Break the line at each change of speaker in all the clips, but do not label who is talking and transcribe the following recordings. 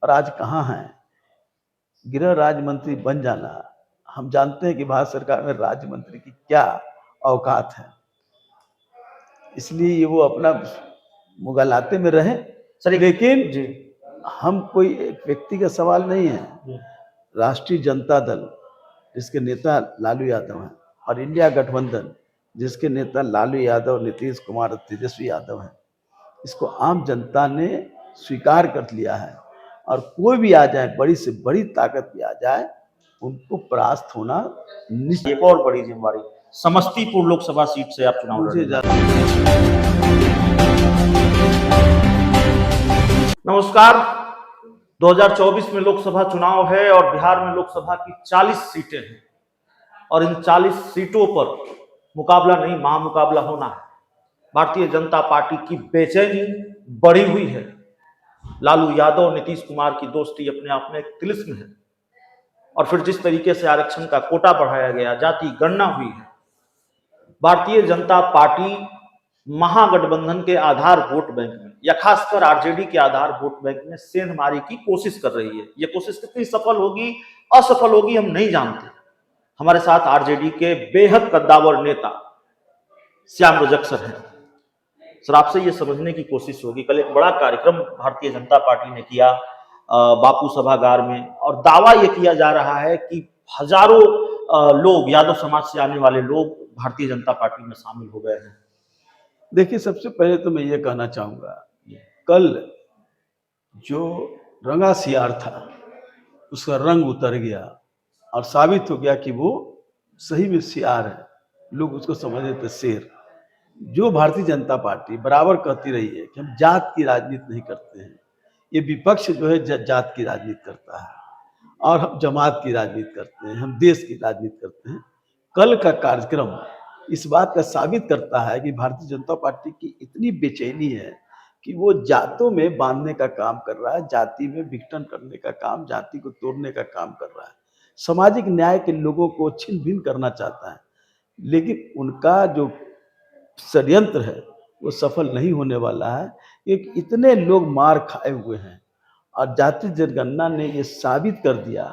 और आज कहाँ हैं। गृह राज्य मंत्री बन जाना, हम जानते हैं कि भारत सरकार में राज्य मंत्री की क्या औकात है, इसलिए वो अपना मुगलाते में रहे। लेकिन
जी
हम कोई एक व्यक्ति का सवाल नहीं है। राष्ट्रीय जनता दल जिसके नेता लालू यादव हैं और इंडिया गठबंधन जिसके नेता लालू यादव, नीतीश कुमार और तेजस्वी यादव हैं, इसको आम जनता ने स्वीकार कर लिया है। और कोई भी आ जाए, बड़ी से बड़ी ताकत भी आ जाए, उनको परास्त होना निश्चित।
एक और बड़ी जिम्मेवारी, समस्तीपुर लोकसभा सीट से आप चुनाव
मुझे
लड़ेंगे। नमस्कार, 2024 में लोकसभा चुनाव है और बिहार में लोकसभा की 40 सीटें हैं और इन 40 सीटों पर मुकाबला नहीं, महामुकाबला होना है। भारतीय जनता पार्टी की बेचैनी बढ़ी हुई है। लालू यादव नीतीश कुमार की दोस्ती अपने आप में एक तिलिस्म है और फिर जिस तरीके से आरक्षण का कोटा बढ़ाया गया, जाति गणना हुई है, भारतीय जनता पार्टी महागठबंधन के आधार वोट बैंक में या खासकर आरजेडी के आधार वोट बैंक में सेंधमारी की कोशिश कर रही है। ये कोशिश कितनी सफल होगी, असफल होगी, हम नहीं जानते। हमारे साथ आरजेडी के बेहद कद्दावर नेता श्याम रजक सर हैं। सर, आपसे ये समझने की कोशिश होगी, कल एक बड़ा कार्यक्रम भारतीय जनता पार्टी ने किया बापू सभागार में, और दावा ये किया जा रहा है कि हजारों लोग, यादव समाज से आने वाले लोग भारतीय जनता पार्टी में शामिल हो गए हैं।
देखिए, सबसे पहले तो मैं ये कहना चाहूंगा, कल जो रंगा सियार था उसका रंग उतर गया और साबित हो गया कि वो सही में सियार है। लोग उसको समझते थे शेर। जो भारतीय जनता पार्टी बराबर कहती रही है कि हम जात की राजनीति नहीं करते हैं, ये विपक्ष जो है जात की राजनीति करता है और हम जमात की राजनीति करते हैं, हम देश की राजनीति करते हैं। कल का कार्यक्रम इस बात का साबित करता है कि भारतीय जनता पार्टी की इतनी बेचैनी है कि वो जातों में बांधने का काम कर रहा है, जाति में विघटन करने का काम, जाति को तोड़ने का काम कर रहा है, सामाजिक न्याय के लोगों को छिन्न भिन्न करना चाहता है। लेकिन उनका जो षड्यंत्र है वो सफल नहीं होने वाला है, क्योंकि इतने लोग मार खाए हुए हैं और जाति जनगणना ने ये साबित कर दिया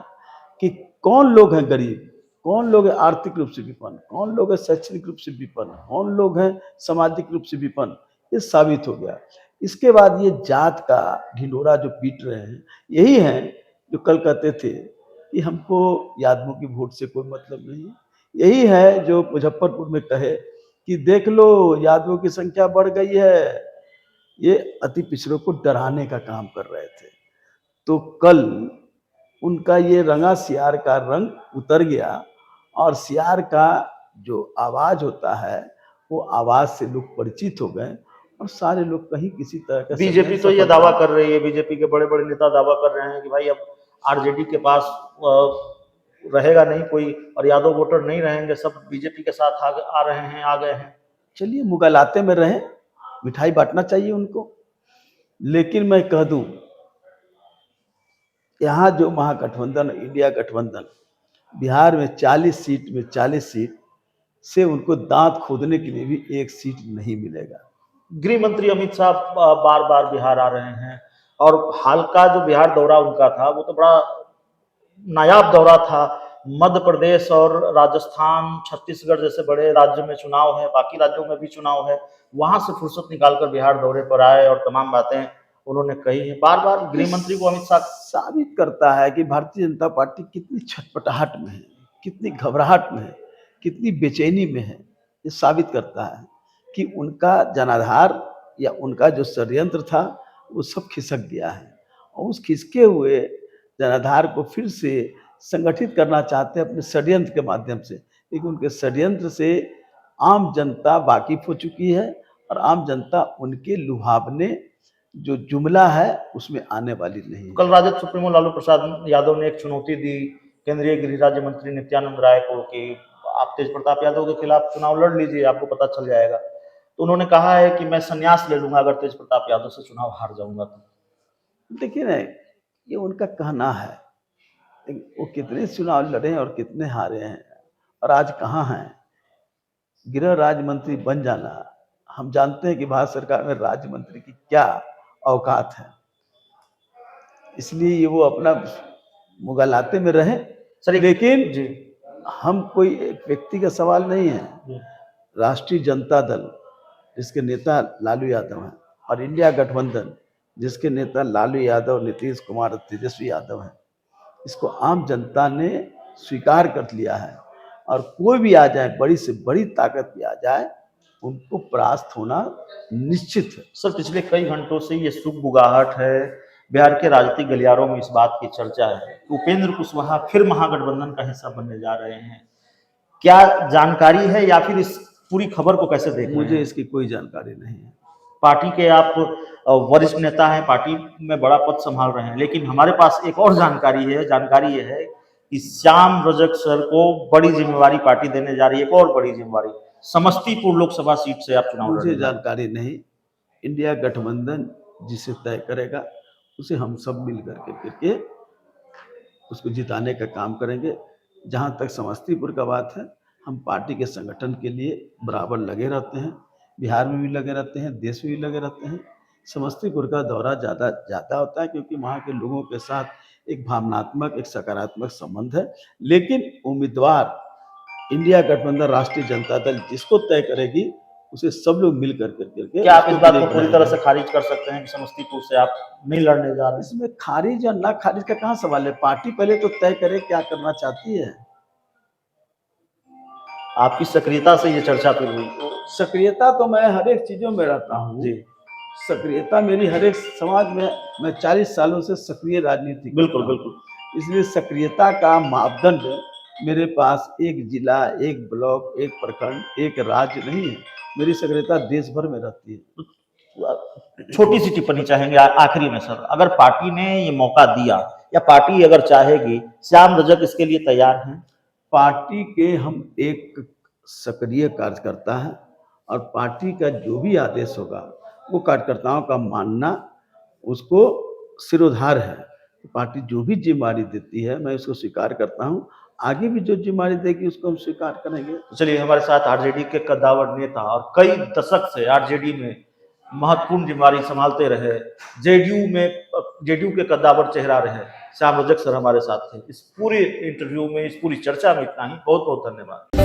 कि कौन लोग हैं गरीब, कौन लोग हैं आर्थिक रूप से विपन्न, कौन लोग हैं शैक्षणिक रूप से विपन्न, कौन लोग हैं सामाजिक रूप से विपन्न, ये साबित हो गया। इसके बाद ये जात का ढिंढोरा जो पीट रहे हैं, यही हैं जो कल कहते थे कि हमको यादवों की वोट से कोई मतलब नहीं। यही है जो मुजफ्फरपुर में कहे कि देख लो यादवों की संख्या बढ़ गई है। ये अति पिछड़ों को डराने का काम कर रहे थे। तो कल उनका ये रंगा सियार का रंग उतर गया और सियार का जो आवाज होता है वो आवाज से लोग परिचित हो गए और सारे लोग कहीं किसी तरह का।
बीजेपी तो ये दावा कर रही है, बीजेपी के बड़े बड़े नेता दावा कर रहे हैं कि भाई अब आरजेडी के पास रहेगा नहीं कोई और यादव वोटर नहीं रहेंगे, सब बीजेपी के साथ आ रहे हैं, आ गए हैं।
चलिए, मुगलाते में रहें, मिठाई बांटना चाहिए उनको। लेकिन मैं कह दूं, यहाँ जो महागठबंधन, इंडिया गठबंधन, बिहार में 40 सीट में 40 सीट से उनको दांत खोदने के लिए भी एक सीट नहीं मिलेगा।
गृह मंत्री अमित शाह बार बार बिहार आ रहे हैं और हाल का जो बिहार दौरा उनका था वो तो बड़ा नायाब दौरा था। मध्य प्रदेश और राजस्थान, छत्तीसगढ़ जैसे बड़े राज्य में चुनाव है, बाकी राज्यों में भी चुनाव है, वहां से फुर्सत निकालकर बिहार दौरे पर आए और तमाम बातें उन्होंने कही है। बार बार गृह मंत्री को अमित शाह
साबित करता है कि भारतीय जनता पार्टी कितनी छटपटाहट में है, कितनी घबराहट में है, कितनी बेचैनी में है। ये साबित करता है कि उनका जनाधार या उनका जो षड्यंत्र था वो सब खिसक गया है और उस खिसके हुए जनाधार को फिर से संगठित करना चाहते हैं अपने षड्यंत्र के माध्यम से। लेकिन उनके षड्यंत्र से आम जनता वाकिफ हो चुकी है और आम जनता उनके लुभावने जो जुमला है उसमें आने वाली नहीं।
कल राजद सुप्रीमो लालू प्रसाद यादव ने एक चुनौती दी केंद्रीय गृह राज्य मंत्री नित्यानंद राय को कि आप तेज प्रताप यादव के खिलाफ चुनाव लड़ लीजिए, आपको पता चल जाएगा। तो उन्होंने कहा है कि मैं संन्यास ले लूंगा अगर तेज प्रताप यादव से चुनाव हार जाऊंगा तो।
देखिए ना, ये उनका कहना है, वो कितने चुनाव लड़े और कितने हारे हैं और आज कहाँ हैं। गृह राज्य मंत्री बन जाना, हम जानते हैं कि भारत सरकार में राज्य मंत्री की क्या औकात है, इसलिए ये वो अपना मुगलाते में रहे।
सर
लेकिन
जी
हम कोई एक व्यक्ति का सवाल नहीं है।
जी
राष्ट्रीय जनता दल जिसके नेता लालू यादव हैं और इंडिया गठबंधन जिसके नेता लालू यादव, नीतीश कुमार और तेजस्वी यादव हैं, इसको आम जनता ने स्वीकार कर लिया है। और कोई भी आ जाए, बड़ी से बड़ी ताकत भी आ जाए, उनको परास्त होना निश्चित है।
सर, पिछले कई घंटों से ये सुगबुगाहट है, बिहार के राजनीतिक गलियारों में इस बात की चर्चा है कि उपेंद्र कुशवाहा फिर महागठबंधन का हिस्सा बनने जा रहे हैं। क्या जानकारी है या फिर इस पूरी खबर को कैसे देख रहे
मुझे
हैं?
इसकी कोई जानकारी नहीं है।
पार्टी के आप वरिष्ठ नेता हैं, पार्टी में बड़ा पद संभाल रहे हैं, लेकिन हमारे पास एक और जानकारी है। जानकारी ये है कि श्याम रजक सर को बड़ी जिम्मेवारी पार्टी देने जा रही है, एक और बड़ी जिम्मेवारी, समस्तीपुर लोकसभा सीट से आप चुनाव
मुझे
लड़ने जा रहे हैं।
जानकारी नहीं। इंडिया गठबंधन जिसे तय करेगा उसे हम सब मिल करके करके उसको जिताने का काम करेंगे। जहाँ तक समस्तीपुर का बात है, हम पार्टी के संगठन के लिए बराबर लगे रहते हैं, बिहार में भी लगे रहते हैं, देश में भी लगे रहते हैं। समस्तीपुर का दौरा ज़्यादा ज़्यादा होता है क्योंकि वहाँ के लोगों के साथ एक भावनात्मक, एक सकारात्मक संबंध है। लेकिन उम्मीदवार इंडिया गठबंधन राष्ट्रीय जनता दल जिसको तय करेगी उसे सब लोग मिल कर करके
क्या आप इस
उसको
बात को
विजयी
पूरी तरह
बनाएंगे।
से खारिज कर सकते हैं कि समस्तीपुर से आप नहीं लड़ने जा रहे हैं?
इसमें खारिज और ना खारिज का कहाँ सवाल है। पार्टी पहले तो तय करे क्या करना चाहती है।
आपकी सक्रियता से ये चर्चा फिर हुई।
सक्रियता तो मैं हर एक चीजों में रहता हूँ
जी,
सक्रियता मेरी हर एक समाज में, मैं 40 सालों से सक्रिय राजनीति करता
बिल्कुल
हूँ।
बिल्कुल।
इसलिए सक्रियता का मापदंड मेरे पास एक जिला, एक ब्लॉक, एक प्रखंड, एक राज्य नहीं है। मेरी सक्रियता देश भर में रहती है।
छोटी सी टिप्पणी चाहेंगे आखिरी में सर, अगर पार्टी ने ये मौका दिया या पार्टी अगर चाहेगी, श्याम रजक इसके लिए तैयार हैं?
पार्टी के हम एक सक्रिय कार्यकर्ता हैं और पार्टी का जो भी आदेश होगा वो कार्यकर्ताओं का मानना उसको सिरोधार है। पार्टी जो भी जिम्मेदारी देती है मैं उसको स्वीकार करता हूँ। आगे भी जो जिम्मेदारी देगी उसको हम स्वीकार करेंगे।
तो चलिए, हमारे साथ आरजेडी के कद्दावर नेता और कई दशक से आरजेडी में महत्वपूर्ण जिम्मेदारी संभालते रहे, जेडीयू के कद्दावर चेहरा रहे श्याम रजक सर हमारे साथ थे। इस पूरे इंटरव्यू में, इस पूरी चर्चा में इतना ही। बहुत बहुत धन्यवाद।